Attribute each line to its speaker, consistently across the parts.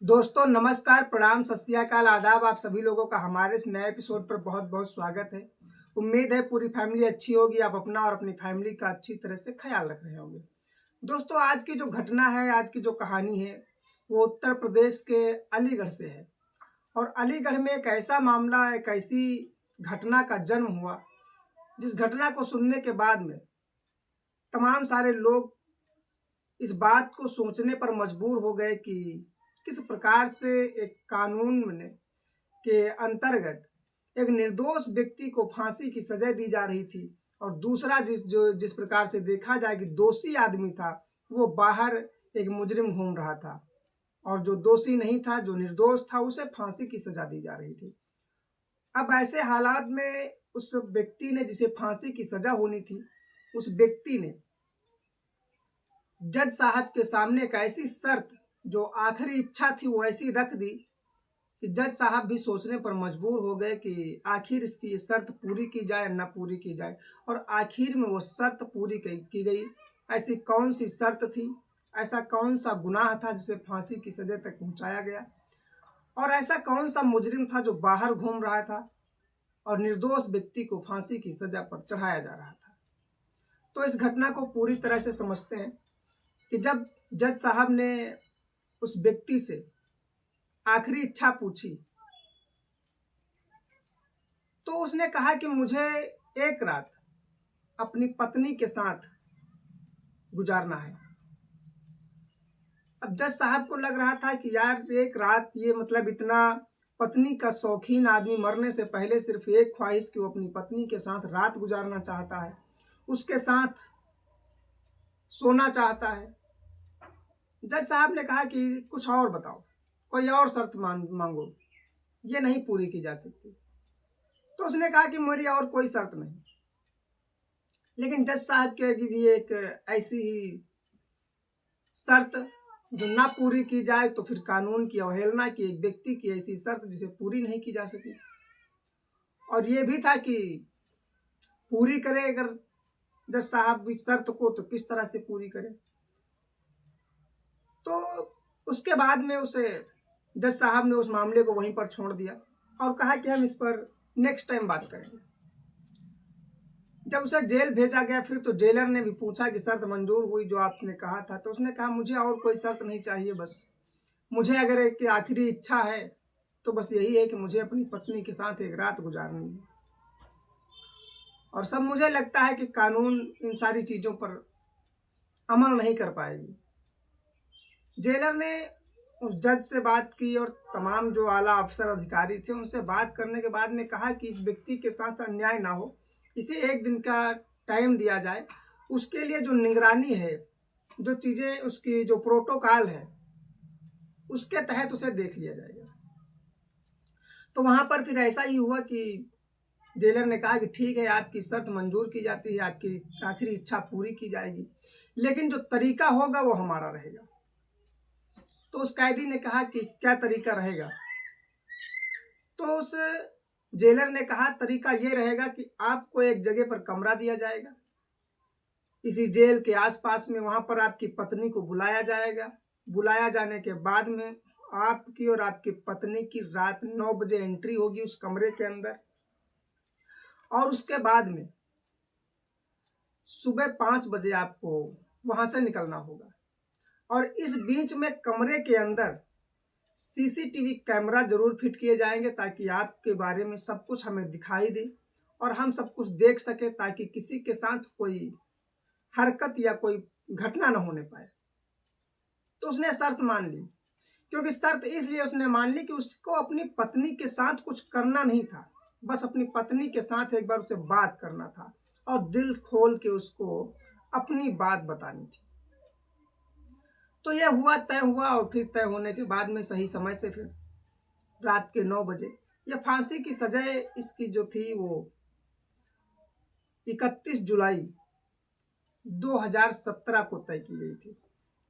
Speaker 1: दोस्तों नमस्कार, प्रणाम, सत श्री अकाल, आदाब। आप सभी लोगों का हमारे इस नए एपिसोड पर बहुत बहुत स्वागत है। उम्मीद है पूरी फैमिली अच्छी होगी, आप अपना और अपनी फैमिली का अच्छी तरह से ख्याल रख रहे होंगे। दोस्तों आज की जो घटना है, आज की जो कहानी है, वो उत्तर प्रदेश के अलीगढ़ से है। और अलीगढ़ में एक ऐसा मामला, एक ऐसी घटना का जन्म हुआ जिस घटना को सुनने के बाद में तमाम सारे लोग इस बात को सोचने पर मजबूर हो गए कि किस प्रकार से एक कानून ने के अंतर्गत एक निर्दोष व्यक्ति को फांसी की सजा दी जा रही थी, और दूसरा जिस प्रकार से देखा जाए कि दोषी आदमी था वो बाहर एक मुजरिम घूम रहा था, और जो दोषी नहीं था, जो निर्दोष था, उसे फांसी की सजा दी जा रही थी। अब ऐसे हालात में उस व्यक्ति ने, जिसे फांसी की सजा होनी थी, उस व्यक्ति ने जज साहब के सामने एक ऐसी शर्त, जो आखिरी इच्छा थी, वो ऐसी रख दी कि जज साहब भी सोचने पर मजबूर हो गए कि आखिर इसकी ये शर्त पूरी की जाए या न पूरी की जाए। और आखिर में वो शर्त पूरी की गई। ऐसी कौन सी शर्त थी, ऐसा कौन सा गुनाह था जिसे फांसी की सजा तक पहुंचाया गया, और ऐसा कौन सा मुजरिम था जो बाहर घूम रहा था और निर्दोष व्यक्ति को फांसी की सजा पर चढ़ाया जा रहा था। तो इस घटना को पूरी तरह से समझते हैं कि जब जज साहब ने उस व्यक्ति से आखिरी इच्छा पूछी, तो उसने कहा कि मुझे एक रात अपनी पत्नी के साथ गुजारना है। अब जज साहब को लग रहा था कि यार एक रात, ये मतलब इतना पत्नी का शौकीन आदमी मरने से पहले सिर्फ एक ख्वाहिश कि वो अपनी पत्नी के साथ रात गुजारना चाहता है, उसके साथ सोना चाहता है। जज साहब ने कहा कि कुछ और बताओ, कोई और शर्त मांगो, ये नहीं पूरी की जा सकती। तो उसने कहा कि मेरी और कोई शर्त नहीं। लेकिन जज साहब की भी एक ऐसी ही शर्त जो ना पूरी की जाए तो फिर कानून की अवहेलना की, एक व्यक्ति की ऐसी शर्त जिसे पूरी नहीं की जा सकी। और ये भी था कि पूरी करे अगर जज साहब इस शर्त को, तो किस तरह से पूरी करे। तो उसके बाद में उसे जज साहब ने उस मामले को वहीं पर छोड़ दिया और कहा कि हम इस पर नेक्स्ट टाइम बात करेंगे। जब उसे जेल भेजा गया, फिर तो जेलर ने भी पूछा कि शर्त मंजूर हुई जो आपने कहा था। तो उसने कहा मुझे और कोई शर्त नहीं चाहिए, बस मुझे अगर एक आखिरी इच्छा है तो बस यही है कि मुझे अपनी पत्नी के साथ एक रात गुजारनी है। और सब मुझे लगता है कि कानून इन सारी चीज़ों पर अमल नहीं कर पाएगी। जेलर ने उस जज से बात की और तमाम जो आला अफसर अधिकारी थे उनसे बात करने के बाद में कहा कि इस व्यक्ति के साथ अन्याय ना हो, इसे एक दिन का टाइम दिया जाए। उसके लिए जो निगरानी है, जो चीज़ें, उसकी जो प्रोटोकॉल है, उसके तहत उसे देख लिया जाएगा। तो वहाँ पर फिर ऐसा ही हुआ कि जेलर ने कहा कि ठीक है, आपकी शर्त मंजूर की जाती है, आपकी आखिरी इच्छा पूरी की जाएगी, लेकिन जो तरीका होगा वो हमारा रहेगा। तो उस कैदी ने कहा कि क्या तरीका रहेगा? तो उस जेलर ने कहा तरीका ये रहेगा कि आपको एक जगह पर कमरा दिया जाएगा, इसी जेल के आसपास में, वहां पर आपकी पत्नी को बुलाया जाएगा। बुलाया जाने के बाद में आपकी और आपकी पत्नी की रात 9 बजे एंट्री होगी उस कमरे के अंदर, और उसके बाद में सुबह 5 बजे आपको वहां से निकलना होगा। और इस बीच में कमरे के अंदर सीसीटीवी कैमरा जरूर फिट किए जाएंगे, ताकि आपके बारे में सब कुछ हमें दिखाई दे और हम सब कुछ देख सके, ताकि किसी के साथ कोई हरकत या कोई घटना न होने पाए। तो उसने शर्त मान ली, क्योंकि शर्त इसलिए उसने मान ली कि उसको अपनी पत्नी के साथ कुछ करना नहीं था, बस अपनी पत्नी के साथ एक बार उसे बात करना था और दिल खोल के उसको अपनी बात बतानी थी। तो यह हुआ, तय हुआ, और फिर तय होने के बाद में सही समय से फिर रात के 9 बजे यह फांसी की सजा इसकी जो थी वो 31 जुलाई 2017 को तय की गई थी।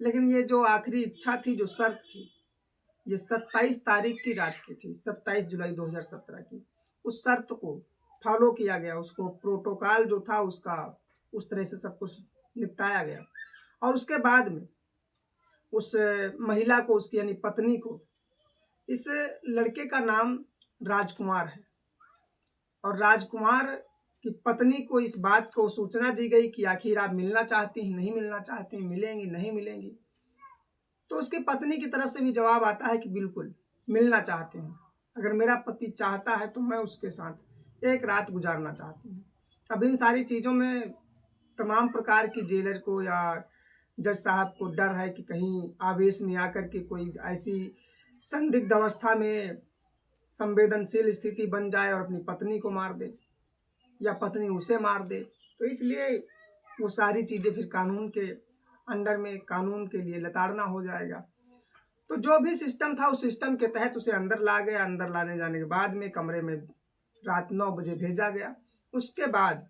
Speaker 1: लेकिन ये जो आखिरी इच्छा थी, जो शर्त थी, ये 27 तारीख की रात की थी, 27 जुलाई 2017 की। उस शर्त को फॉलो किया गया, उसको प्रोटोकॉल जो था उसका उस तरह से सब कुछ निपटाया गया। और उसके बाद में उस महिला को, उसकी यानी पत्नी को, इस लड़के का नाम राजकुमार है और राजकुमार की पत्नी को इस बात को सूचना दी गई कि आखिर आप मिलना चाहती हैं, नहीं मिलना चाहती हैं, मिलेंगी, नहीं मिलेंगी। तो उसकी पत्नी की तरफ से भी जवाब आता है कि बिल्कुल मिलना चाहती हूँ, अगर मेरा पति चाहता है तो मैं उसके साथ एक रात गुजारना चाहती हूँ। अब इन सारी चीज़ों में तमाम प्रकार की जेलर को या जज साहब को डर है कि कहीं आवेश में आकर के कोई ऐसी संदिग्ध अवस्था में संवेदनशील स्थिति बन जाए और अपनी पत्नी को मार दे या पत्नी उसे मार दे। तो इसलिए वो सारी चीज़ें फिर कानून के अंडर में कानून के लिए लताड़ना हो जाएगा। तो जो भी सिस्टम था उस सिस्टम के तहत उसे अंदर ला गया। अंदर लाने जाने के बाद में कमरे में रात 9 बजे भेजा गया। उसके बाद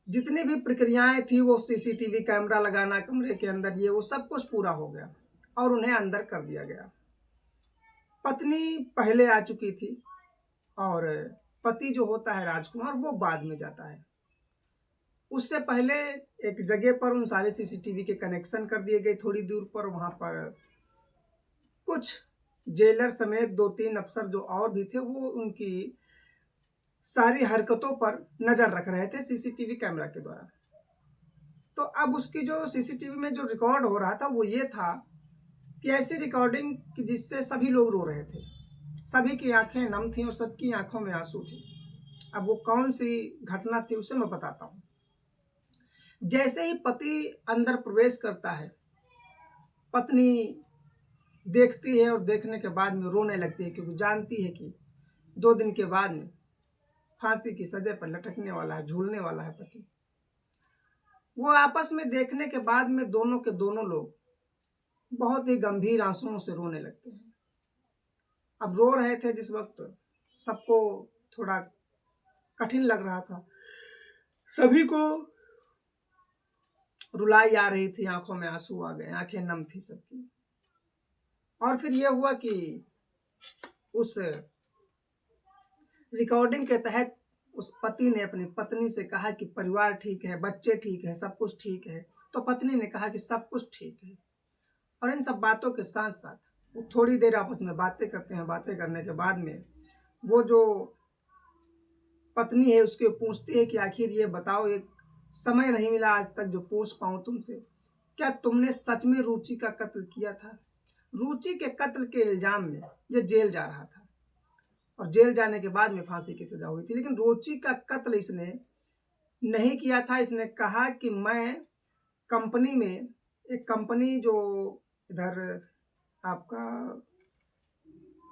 Speaker 1: जितनी भी प्रक्रियाएं थी वो सीसीटीवी कैमरा लगाना कमरे के अंदर, ये वो सब कुछ पूरा हो गया और उन्हें अंदर कर दिया गया। पत्नी पहले आ चुकी थी और पति जो होता है राजकुमार वो बाद में जाता है। उससे पहले एक जगह पर उन सारे सीसीटीवी के कनेक्शन कर दिए गए थोड़ी दूर पर। वहाँ पर कुछ जेलर समेत 2-3 अफसर जो और भी थे वो उनकी सारी हरकतों पर नज़र रख रहे थे सीसीटीवी कैमरा के द्वारा। तो अब उसकी जो सीसीटीवी में जो रिकॉर्ड हो रहा था वो ये था कि ऐसी रिकॉर्डिंग कि जिससे सभी लोग रो रहे थे, सभी की आंखें नम थीं और सबकी आंखों में आंसू थे। अब वो कौन सी घटना थी उसे मैं बताता हूँ। जैसे ही पति अंदर प्रवेश करता है, पत्नी देखती है और देखने के बाद में रोने लगती है, क्योंकि जानती है कि 2 दिन के बाद में फांसी की सजा पर लटकने वाला है, झूलने वाला है पति। वो आपस में देखने के बाद में दोनों के दोनों लोग बहुत ही गंभीर आंसुओं से रोने लगते हैं। अब रो रहे थे जिस वक्त सबको थोड़ा कठिन लग रहा था, सभी को रुलाई आ रही थी, आंखों में आंसू आ गए, आंखें नम थी सबकी। और फिर यह हुआ कि उस रिकॉर्डिंग के तहत उस पति ने अपनी पत्नी से कहा कि परिवार ठीक है, बच्चे ठीक है, सब कुछ ठीक है। तो पत्नी ने कहा कि सब कुछ ठीक है। और इन सब बातों के साथ साथ वो थोड़ी देर आपस में बातें करते हैं। बातें करने के बाद में वो जो पत्नी है उसके पूछती है कि आखिर ये बताओ, एक समय नहीं मिला आज तक जो पूछ पाऊँ तुमसे, क्या तुमने सच में रुचि का कत्ल किया था? रुचि के कत्ल के इल्जाम में ये जेल जा रहा था और जेल जाने के बाद में फांसी की सजा हुई थी, लेकिन रुचि का कत्ल इसने नहीं किया था। इसने कहा कि मैं कंपनी में, एक कंपनी जो इधर आपका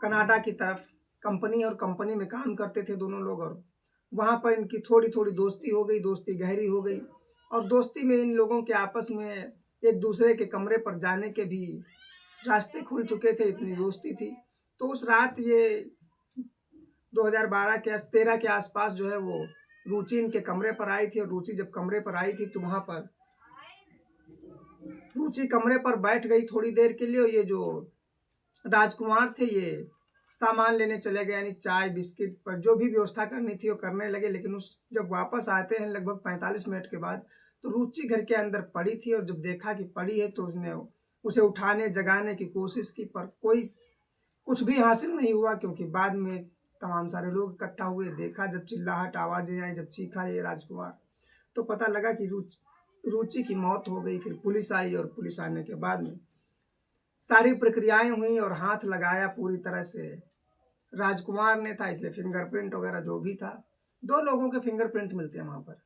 Speaker 1: कनाडा की तरफ कंपनी और कंपनी में काम करते थे दोनों लोग, और वहाँ पर इनकी थोड़ी थोड़ी दोस्ती हो गई, दोस्ती गहरी हो गई। और दोस्ती में इन लोगों के आपस में एक दूसरे के कमरे पर जाने के भी रास्ते खुल चुके थे, इतनी दोस्ती थी। तो उस रात ये 2012 के 13 के आसपास जो है वो रुचि इनके कमरे पर आई थी। और रुचि जब कमरे पर आई थी तो वहाँ पर रुचि कमरे पर बैठ गई थोड़ी देर के लिए। और ये जो राजकुमार थे ये सामान लेने चले गए, यानी चाय बिस्किट पर जो भी व्यवस्था करनी थी वो करने लगे। लेकिन उस जब वापस आते हैं लगभग 45 मिनट के बाद, तो रुचि घर के अंदर पड़ी थी। और जब देखा कि पड़ी है तो उसने उसे उठाने जगाने की कोशिश की, पर कोई कुछ भी हासिल नहीं हुआ, क्योंकि बाद में तमाम सारे लोग इकट्ठा हुए। देखा जब चिल्लाहट आवाज़ें आई, जब चीखा ये राजकुमार, तो पता लगा कि रुचि की मौत हो गई। फिर पुलिस आई और पुलिस आने के बाद में सारी प्रक्रियाएं हुई और हाथ लगाया पूरी तरह से राजकुमार ने था, इसलिए फिंगरप्रिंट वगैरह जो भी था, 2 लोगों के फिंगरप्रिंट मिलते हैं वहां पर।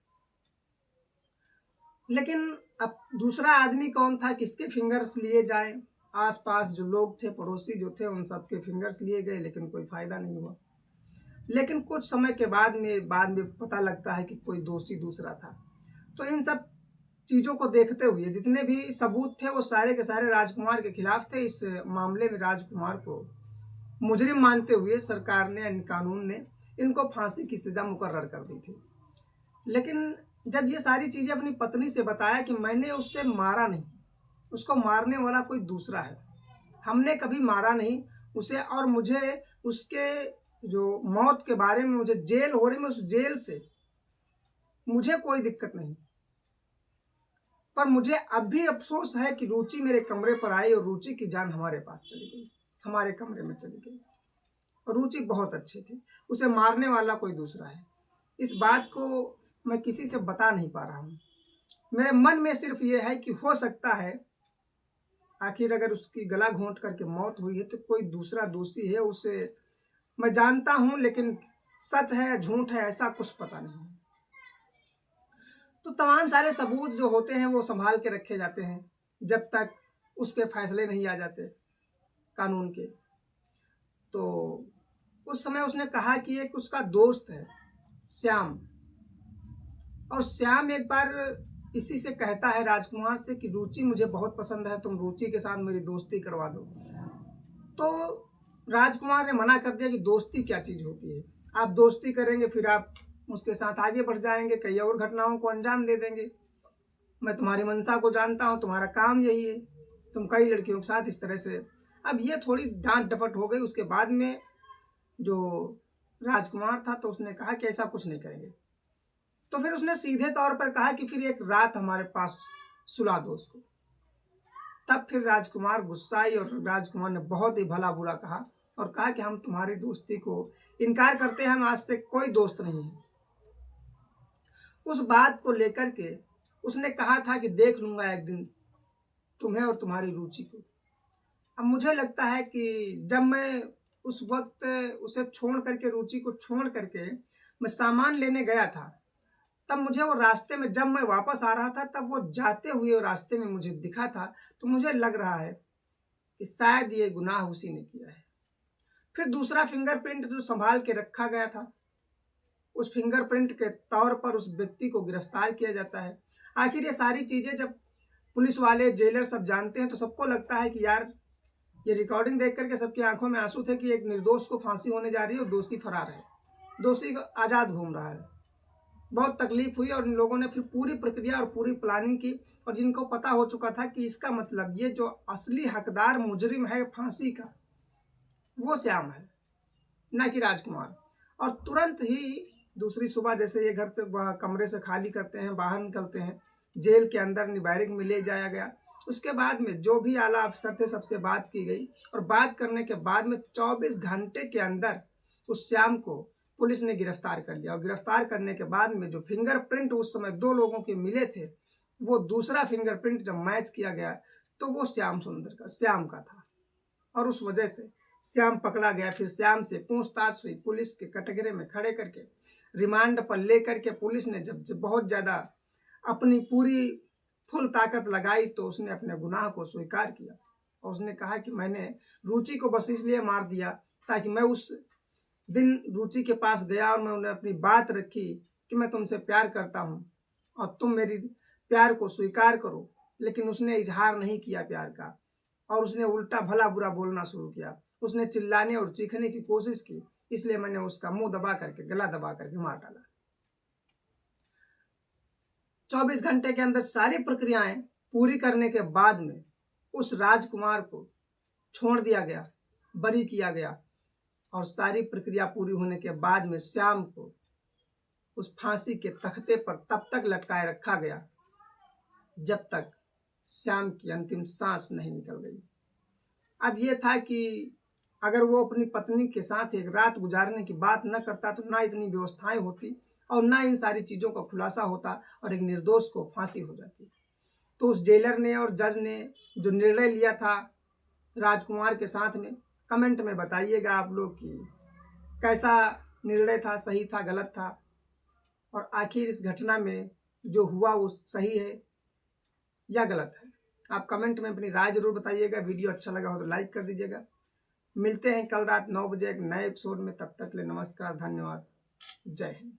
Speaker 1: लेकिन अब दूसरा आदमी कौन था, किसके फिंगर्स लिए जाए? आसपास जो लोग थे, पड़ोसी जो थे, उन सबके फिंगर्स लिए गए, लेकिन कोई फायदा नहीं हुआ। लेकिन कुछ समय के बाद में पता लगता है कि कोई दोषी दूसरा था। तो इन सब चीज़ों को देखते हुए जितने भी सबूत थे वो सारे के सारे राजकुमार के खिलाफ थे। इस मामले में राजकुमार को मुजरिम मानते हुए सरकार ने, कानून ने इनको फांसी की सजा मुकर्रर कर दी थी। लेकिन जब ये सारी चीज़ें अपनी पत्नी से बताया कि मैंने उससे मारा नहीं, उसको मारने वाला कोई दूसरा है, हमने कभी मारा नहीं उसे, और मुझे उसके जो मौत के बारे में मुझे जेल हो रही, मैं उस जेल से मुझे कोई दिक्कत नहीं, पर मुझे अब भी अफसोस है कि रुचि मेरे कमरे पर आई और रुचि की जान हमारे पास चली गई। हमारे कमरे में चली गई। और रुचि बहुत अच्छी थी, उसे मारने वाला कोई दूसरा है। इस बात को मैं किसी से बता नहीं पा रहा हूँ। मेरे मन में सिर्फ ये है कि हो सकता है आखिर अगर उसकी गला घोंट करके मौत हुई है तो कोई दूसरा दोषी है, उसे मैं जानता हूँ, लेकिन सच है या झूठ है ऐसा कुछ पता नहीं है। तो तमाम सारे सबूत जो होते हैं वो संभाल के रखे जाते हैं जब तक उसके फैसले नहीं आ जाते कानून के। तो उस समय उसने कहा कि एक उसका दोस्त है श्याम, और श्याम एक बार इसी से कहता है राजकुमार से कि रुचि मुझे बहुत पसंद है, तुम रुचि के साथ मेरी दोस्ती करवा दो। तो राजकुमार ने मना कर दिया कि दोस्ती क्या चीज़ होती है, आप दोस्ती करेंगे फिर आप उसके साथ आगे बढ़ जाएंगे, कई और घटनाओं को अंजाम दे देंगे। मैं तुम्हारी मंशा को जानता हूँ, तुम्हारा काम यही है, तुम कई लड़कियों के साथ इस तरह से। अब ये थोड़ी डांट डपट हो गई। उसके बाद में जो राजकुमार था तो उसने कहा कि ऐसा कुछ नहीं करेंगे। तो फिर उसने सीधे तौर पर कहा कि फिर एक रात हमारे पास सुला दो उसको। तब फिर राजकुमार गुस्साई और राजकुमार ने बहुत ही भला बुरा कहा और कहा कि हम तुम्हारी दोस्ती को इनकार करते हैं, हम आज से कोई दोस्त नहीं है। उस बात को लेकर के उसने कहा था कि देख लूंगा एक दिन तुम्हें और तुम्हारी रुचि को। अब मुझे लगता है कि जब मैं उस वक्त उसे छोड़ करके, रुचि को छोड़ करके मैं सामान लेने गया था, तब मुझे वो रास्ते में, जब मैं वापस आ रहा था तब वो जाते हुए रास्ते में मुझे दिखा था। तो मुझे लग रहा है कि शायद ये गुनाह उसी ने किया है। फिर दूसरा फिंगरप्रिंट जो संभाल के रखा गया था, उस फिंगरप्रिंट के तौर पर उस व्यक्ति को गिरफ्तार किया जाता है। आखिर ये सारी चीज़ें जब पुलिस वाले, जेलर सब जानते हैं तो सबको लगता है कि यार ये रिकॉर्डिंग देख करके सबकी आंखों में आंसू थे कि एक निर्दोष को फांसी होने जा रही है और दोषी फरार है, दोषी आज़ाद घूम रहा है। बहुत तकलीफ हुई और इन लोगों ने फिर पूरी प्रक्रिया और पूरी प्लानिंग की, और जिनको पता हो चुका था कि इसका मतलब ये जो असली हकदार मुजरिम है फांसी का वो श्याम है, न कि राजकुमार। और तुरंत ही दूसरी सुबह जैसे ये घर कमरे से खाली करते हैं, बाहर निकलते हैं, जेल के अंदर बैरिक में ले जाया गया। उसके बाद में जो भी आला अफसर थे सबसे बात की गई, और बात करने के बाद में 24 घंटे के अंदर उस श्याम को पुलिस ने गिरफ्तार कर लिया। और गिरफ्तार करने के बाद में जो फिंगरप्रिंट उस समय 2 लोगों के मिले थे, वो दूसरा फिंगरप्रिंट जब मैच किया गया तो वो श्याम का था, और उस वजह से श्याम पकड़ा गया। फिर श्याम से पूछताछ हुई, पुलिस के कटघरे में खड़े करके रिमांड पर ले करके पुलिस ने जब बहुत ज़्यादा अपनी पूरी फुल ताकत लगाई तो उसने अपने गुनाह को स्वीकार किया, और उसने कहा कि मैंने रुचि को बस इसलिए मार दिया ताकि मैं उस दिन रुचि के पास गया और मैं उन्हें अपनी बात रखी कि मैं तुमसे प्यार करता हूँ और तुम मेरी प्यार को स्वीकार करो, लेकिन उसने इजहार नहीं किया प्यार का, और उसने उल्टा भला बुरा बोलना शुरू किया। उसने चिल्लाने और चीखने की कोशिश की, इसलिए मैंने उसका मुंह दबा करके, गला दबा करके मार डाला। 24 घंटे के अंदर सारी प्रक्रियाएं पूरी करने के बाद में उस राजकुमार को छोड़ दिया गया, बरी किया गया, और सारी प्रक्रिया पूरी होने के बाद में श्याम को उस फांसी के तख्ते पर तब तक लटकाए रखा गया जब तक श्याम की अंतिम सांस नहीं निकल गई। अब यह था कि अगर वो अपनी पत्नी के साथ एक रात गुजारने की बात न करता तो ना इतनी व्यवस्थाएं होती और ना इन सारी चीज़ों का खुलासा होता और एक निर्दोष को फांसी हो जाती। तो उस जेलर ने और जज ने जो निर्णय लिया था राजकुमार के साथ में, कमेंट में बताइएगा आप लोग कि कैसा निर्णय था, सही था, गलत था, और आखिर इस घटना में जो हुआ वो सही है या गलत है। आप कमेंट में अपनी राय जरूर बताइएगा। वीडियो अच्छा लगा हो तो लाइक कर दीजिएगा। मिलते हैं कल रात 9 बजे एक नए एपिसोड में। तब तक के लिए नमस्कार, धन्यवाद, जय हिंद।